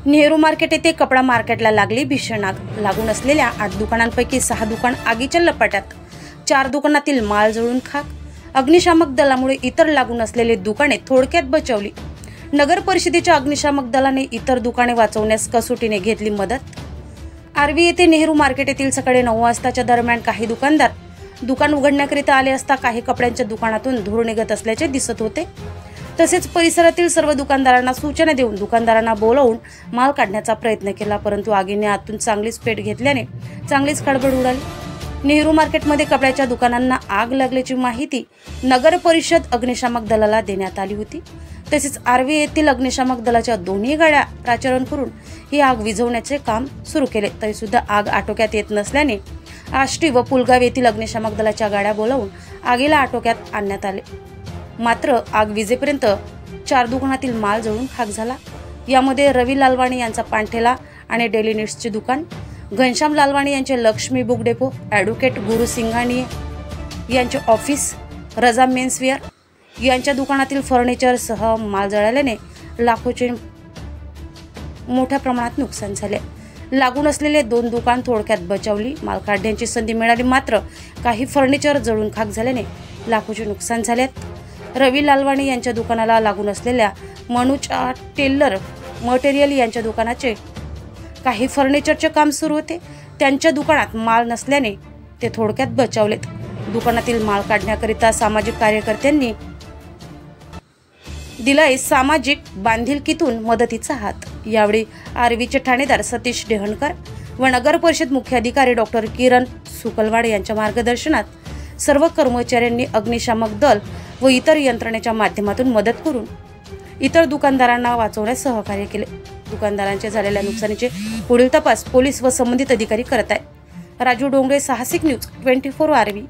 Nehru market येथे कपडा मार्केटला लागली भीषण आग। लागून असलेल्या 8 दुकानांपैकी 6 दुकान आगीच्या लपाट्यात, 4 दुकानातील माल जळून खाक। अग्निशामक दलामुळे इतर लागून असलेले दुकाने थोडक्यात बचावली। नगर परिषदेच्या अग्निशामक दलाने इतर दुकाने वाचवण्यास कसोटीने घेतली मदत। आर्वी येथे नेहरू मार्केट येथील सकाळी 9 वाजताच्या दरम्यान काही दुकानदार दुकान उघडण्याकरिता आले असता काही कपड्यांच्या दुकानातून धूर निघत असल्याचे दिसत होते। तसेच परिसरातील सर्व दुकानदारांना सूचना देऊन दुकानदारांना बोलावून माल काढण्याचा प्रयत्न केला, परंतु आगीने आतून चांगलीच पेट घेतल्याने चांगलीच खळबळ उडाली। नेहरू मार्केटमध्ये कपड्याच्या दुकानांना आग लागल्याची माहिती नगर परिषद अग्निशामक दलाला देण्यात आली होती। तसेच आर्वी येथील अग्निशामक दलाच्या दोन्ही गाड्या प्राचारण करून ही आग विझवण्याचे काम सुरू केले, तरी सुद्धा आग आटोक्यात येत नसल्याने आष्टी व पुलगाव येथील अग्निशामक दलाच्या गाड्या बोलावून आगीला आटोक्यात आणण्यात आले। मात्र आग विझेपर्यंत 4 दुकानातील माल जळून खाक झाला। यामध्ये रवी लालवाणी यांचा पांठेला आणि डेली नीड्सचे दुकान, घनश्याम लालवाणी यांचे लक्ष्मी बुक डेपो, ॲडव्होकेट गुरु सिंघानिये यांचे ऑफिस, रजा मेन्सवेअर यांच्या दुकानातील फर्निचरसह माल जळाल्याने लाखोचे मोठ्या प्रमाणात नुकसान झाले। लागून असलेले 2 दुकान थोडक्यात बचावली। माल काढण्याची संधी मिळाली, मात्र काही फर्निचर जळून खाक झाल्याने लाखोचे नुकसान झाले। रवी लालवाणी यांच्या दुकानाला लागून असलेल्या मनुचा टेलर मटेरियल यांच्या दुकानाचे काही फर्निचरचे काम सुरू होते। त्यांच्या दुकानात माल नसल्याने ते थोडक्यात बचावलेत। दुकानातील माल काढण्याकरिता सामाजिक कार्यकर्त्यांनी दिलाय सामाजिक बांधिलकीतून मदतीचा हात। यावेळी आर्वीचे ठाणेदार सतीश डेहणकर व नगर परिषद मुख्याधिकारी डॉक्टर किरण सुकलवाड यांच्या मार्गदर्शनात सर्व कर्मचाऱ्यांनी अग्निशामक दल व इतर यंत्रणेच्या माध्यमातून मदत करून इतर दुकानदारांना वाचवण्यास सहकार्य केले। दुकानदारांच्या झालेल्या नुकसानीचे पुढील तपास पोलीस व संबंधित अधिकारी करत आहेत। राजू डोंगरे, साहसिक न्यूज 24 आर्वी।